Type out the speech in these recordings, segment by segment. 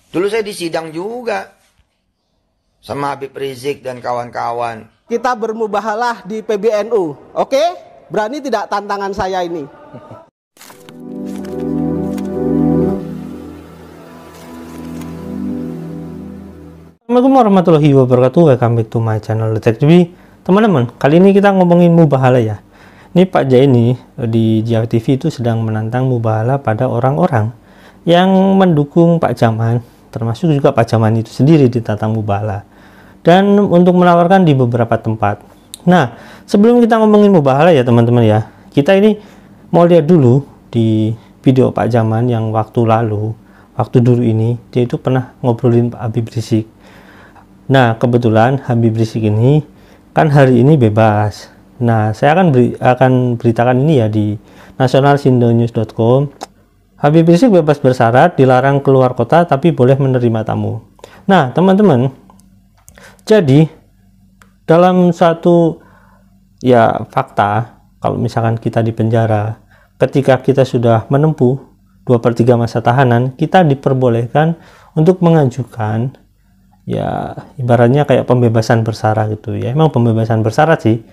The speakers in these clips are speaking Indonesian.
Dulu saya disidang juga sama Habib Rizik dan kawan-kawan. Kita bermubahalah di PBNU, oke? Berani tidak tantangan saya ini? Assalamualaikum warahmatullahi wabarakatuh. Welcome back to my channel Tech TV. Teman-teman, kali ini kita ngomongin mubahalah ya. Ini Pak Jaini di Jia TV itu sedang menantang mubahalah pada orang-orang yang mendukung Pak Jaman, termasuk juga Pak Jaman itu sendiri ditantang mubahalah. Dan untuk menawarkan di beberapa tempat. Nah, sebelum kita ngomongin mubahalah ya teman-teman ya, kita ini mau lihat dulu di video Pak Jaman yang waktu dulu ini, dia itu pernah ngobrolin Pak Habib Rizik. Nah, kebetulan Habib Rizik ini kan hari ini bebas. Nah, saya akan beritakan ini ya di nationalsindonews.com. Habib Rizik bebas bersyarat, dilarang keluar kota tapi boleh menerima tamu. Nah, teman-teman, jadi dalam satu ya fakta, kalau misalkan kita di penjara, ketika kita sudah menempuh 2/3 masa tahanan, kita diperbolehkan untuk mengajukan ya ibaratnya kayak pembebasan bersyarat gitu ya. Emang pembebasan bersyarat sih,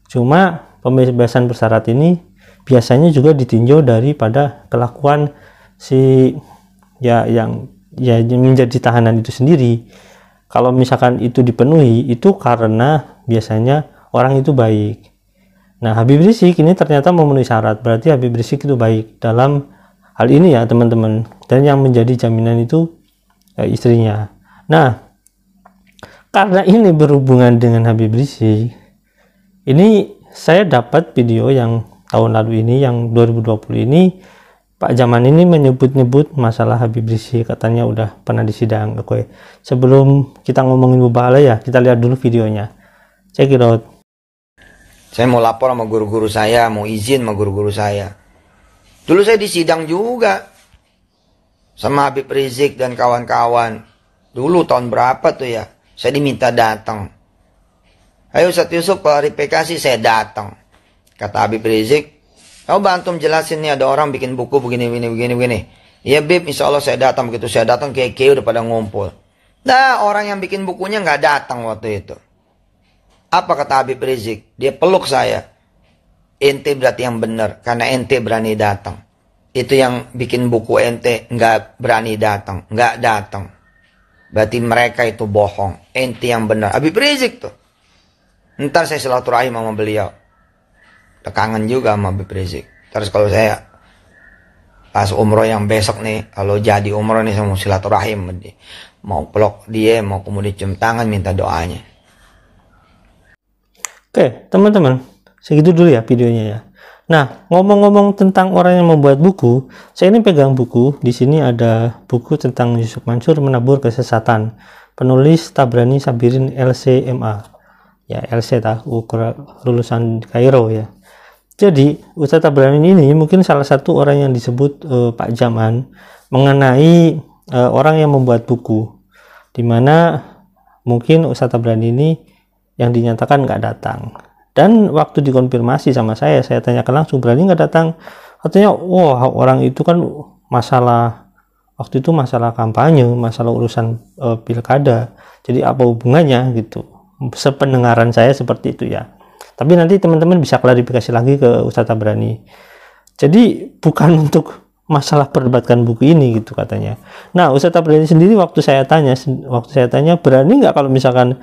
cuma pembebasan bersyarat ini biasanya juga ditinjau daripada kelakuan si ya yang menjadi tahanan itu sendiri. Kalau misalkan itu dipenuhi, itu karena biasanya orang itu baik. Nah, Habib Rizik ini ternyata memenuhi syarat, berarti Habib Rizik itu baik dalam hal ini ya teman-teman. Dan yang menjadi jaminan itu ya, istrinya. Nah, karena ini berhubungan dengan Habib Rizik, ini saya dapat video yang tahun lalu ini, yang 2020 ini, Pak Jaman ini menyebut-nyebut masalah Habib Rizik, katanya udah pernah disidang. Oke, sebelum kita ngomongin mubahalah ya, kita lihat dulu videonya. Check it out. Saya mau lapor sama guru-guru saya, mau izin sama guru-guru saya. Dulu saya disidang juga sama Habib Rizik dan kawan-kawan. Dulu tahun berapa tuh ya? Saya diminta datang. Ayo Ustadz Yusuf klarifikasi, saya datang. Kata Habib Rizik, "Kau bantu jelasin nih, ada orang bikin buku begini. Iya Bib, insya Allah saya datang." Begitu saya datang, kayak udah pada ngumpul. Nah, orang yang bikin bukunya nggak datang waktu itu. Apa kata Habib Rizik? Dia peluk saya. "Ente berarti yang benar, karena ente berani datang. Itu yang bikin buku ente nggak berani datang, nggak datang. Berarti mereka itu bohong. Ente yang benar." Habib Rizik tuh. Ntar saya silaturahim sama beliau. Kangen juga sama Habib Rizik. Terus kalau saya pas umroh yang besok nih, kalau jadi umroh nih saya mau silaturahim, mau peluk dia, mau kemudian cium tangan, minta doanya. Oke, teman-teman, segitu dulu ya videonya ya. Nah, ngomong-ngomong tentang orang yang membuat buku, saya ini pegang buku. Di sini ada buku tentang Yusuf Mansur menabur kesesatan. Penulis Tabrani Sabirin LCMA. Ya, LC lulusan Kairo ya. Jadi, Ustadz Tabrani ini mungkin salah satu orang yang disebut Pak Jaman mengenai orang yang membuat buku, dimana mungkin Ustadz Tabrani ini yang dinyatakan nggak datang. Dan waktu dikonfirmasi sama saya tanyakan langsung, "Berani nggak datang?" Katanya, wah orang itu kan masalah, waktu itu masalah kampanye, masalah urusan pilkada, jadi apa hubungannya gitu. Sependengaran saya seperti itu ya. Tapi nanti teman-teman bisa klarifikasi lagi ke Ustadz Tabrani. Jadi bukan untuk masalah perdebatkan buku ini gitu katanya. Nah, Ustadz Tabrani sendiri waktu saya tanya berani nggak kalau misalkan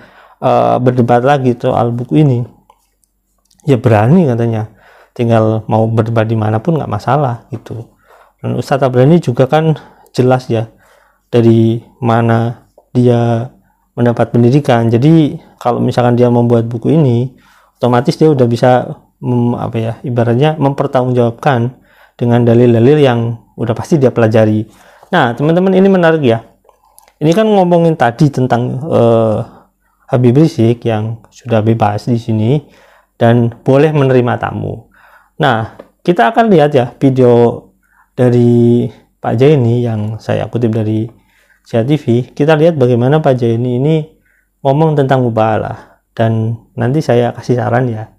berdebat lagi soal buku ini? Ya berani katanya. Tinggal mau berdebat dimanapun nggak masalah gitu. Dan Ustadz Tabrani juga kan jelas ya dari mana dia mendapat pendidikan. Jadi kalau misalkan dia membuat buku ini, otomatis dia udah bisa ibaratnya mempertanggungjawabkan dengan dalil-dalil yang udah pasti dia pelajari. Nah, teman-teman, ini menarik ya. Ini kan ngomongin tadi tentang Habib Rizik yang sudah bebas di sini dan boleh menerima tamu. Nah, kita akan lihat ya video dari Pak Jaini yang saya kutip dari Jia TV. Kita lihat bagaimana Pak Jaini ini ngomong tentang mubahalah. Dan nanti saya kasih saran ya.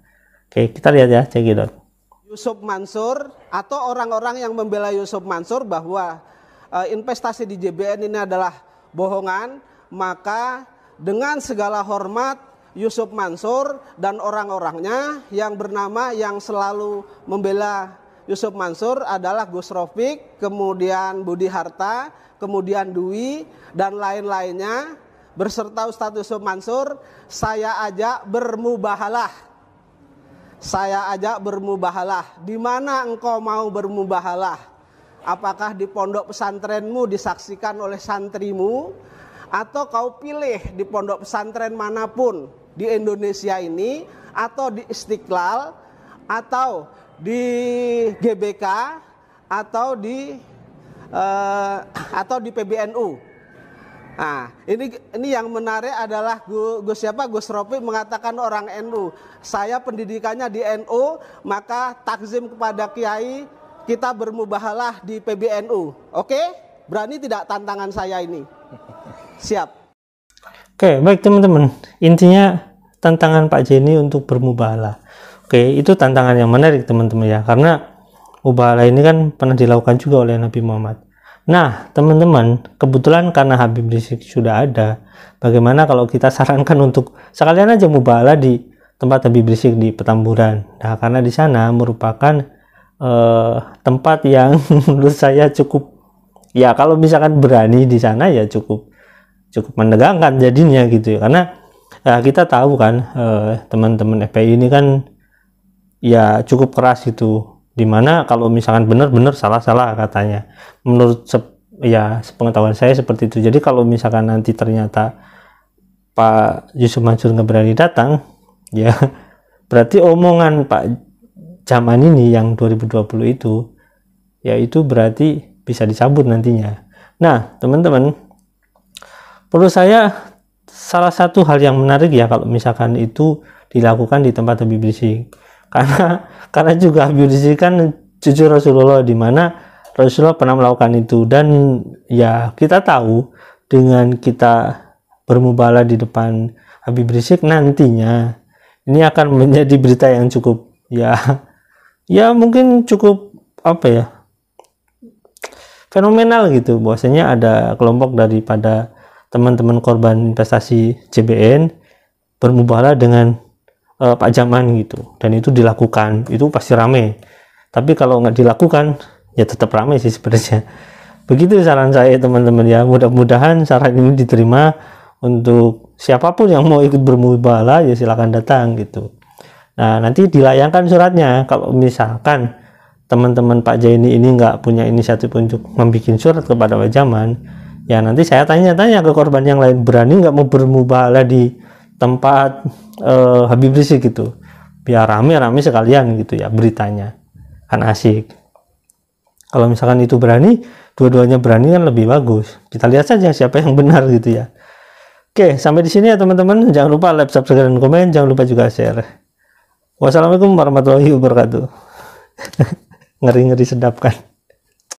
Oke, kita lihat ya, cekidot. Yusuf Mansur atau orang-orang yang membela Yusuf Mansur bahwa investasi di JBN ini adalah bohongan, maka dengan segala hormat Yusuf Mansur dan orang-orangnya yang bernama yang selalu membela Yusuf Mansur adalah Gus Rofik, kemudian Budi Harta, kemudian Dwi dan lain-lainnya berserta Ustadz Yusuf Mansur, saya ajak bermubahalah. Saya ajak bermubahalah. Di mana engkau mau bermubahalah? Apakah di pondok pesantrenmu disaksikan oleh santrimu, atau kau pilih di pondok pesantren manapun di Indonesia ini, atau di Istiqlal, atau di GBK, atau di PBNU. Nah, ini yang menarik adalah Gus Rofi mengatakan orang NU. Saya pendidikannya di NU, maka takzim kepada kiai, kita bermubahalah di PBNU. Oke? Berani tidak tantangan saya ini? Siap. Oke, baik teman-teman. Intinya tantangan Pak Jenny untuk bermubahalah. Oke, itu tantangan yang menarik teman-teman ya, karena mubahalah ini kan pernah dilakukan juga oleh Nabi Muhammad. Nah, teman-teman, kebetulan karena Habib Rizik sudah ada, bagaimana kalau kita sarankan untuk sekalian aja mubahalah di tempat Habib Rizik di Petamburan. Nah, karena di sana merupakan tempat yang menurut saya cukup, ya kalau misalkan berani di sana ya cukup menegangkan jadinya gitu ya. Karena ya, kita tahu kan teman-teman FPI ini kan ya cukup keras gitu, dimana kalau misalkan benar-benar salah-salah katanya, menurut ya sepengetahuan saya seperti itu. Jadi kalau misalkan nanti ternyata Pak Yusuf Mansur nggak berani datang, ya berarti omongan Pak Jaman ini yang 2020 itu, ya itu berarti bisa dicabut nantinya. Nah teman-teman, perlu saya salah satu hal yang menarik ya kalau misalkan itu dilakukan di tempat Habib Rizik, karena juga Habib Rizik kan cucu Rasulullah, di mana Rasulullah pernah melakukan itu. Dan ya kita tahu dengan kita bermubahalah di depan Habib Rizik nantinya ini akan menjadi berita yang cukup ya mungkin cukup fenomenal gitu, bahwasanya ada kelompok daripada teman-teman korban investasi CBN bermubahalah dengan Pak Jaman gitu, dan itu dilakukan, itu pasti rame. Tapi kalau nggak dilakukan ya tetap rame sih sebenarnya. Begitu saran saya teman-teman ya, mudah-mudahan saran ini diterima untuk siapapun yang mau ikut bermubahalah, ya silakan datang gitu. Nah nanti dilayangkan suratnya. Kalau misalkan teman-teman Pak Jenny ini nggak punya inisiatif untuk membuat surat kepada Pak Jaman, ya nanti saya tanya-tanya ke korban yang lain, berani nggak mau bermubahalah di tempat Habib Rizik gitu, biar rame-rame sekalian gitu ya beritanya, kan asik. Kalau misalkan itu berani, dua-duanya berani kan lebih bagus. Kita lihat saja siapa yang benar gitu ya. Oke, sampai di sini ya teman-teman. Jangan lupa like, subscribe, dan komen. Jangan lupa juga share. Wassalamualaikum warahmatullahi wabarakatuh. Ngeri-ngeri sedap kan.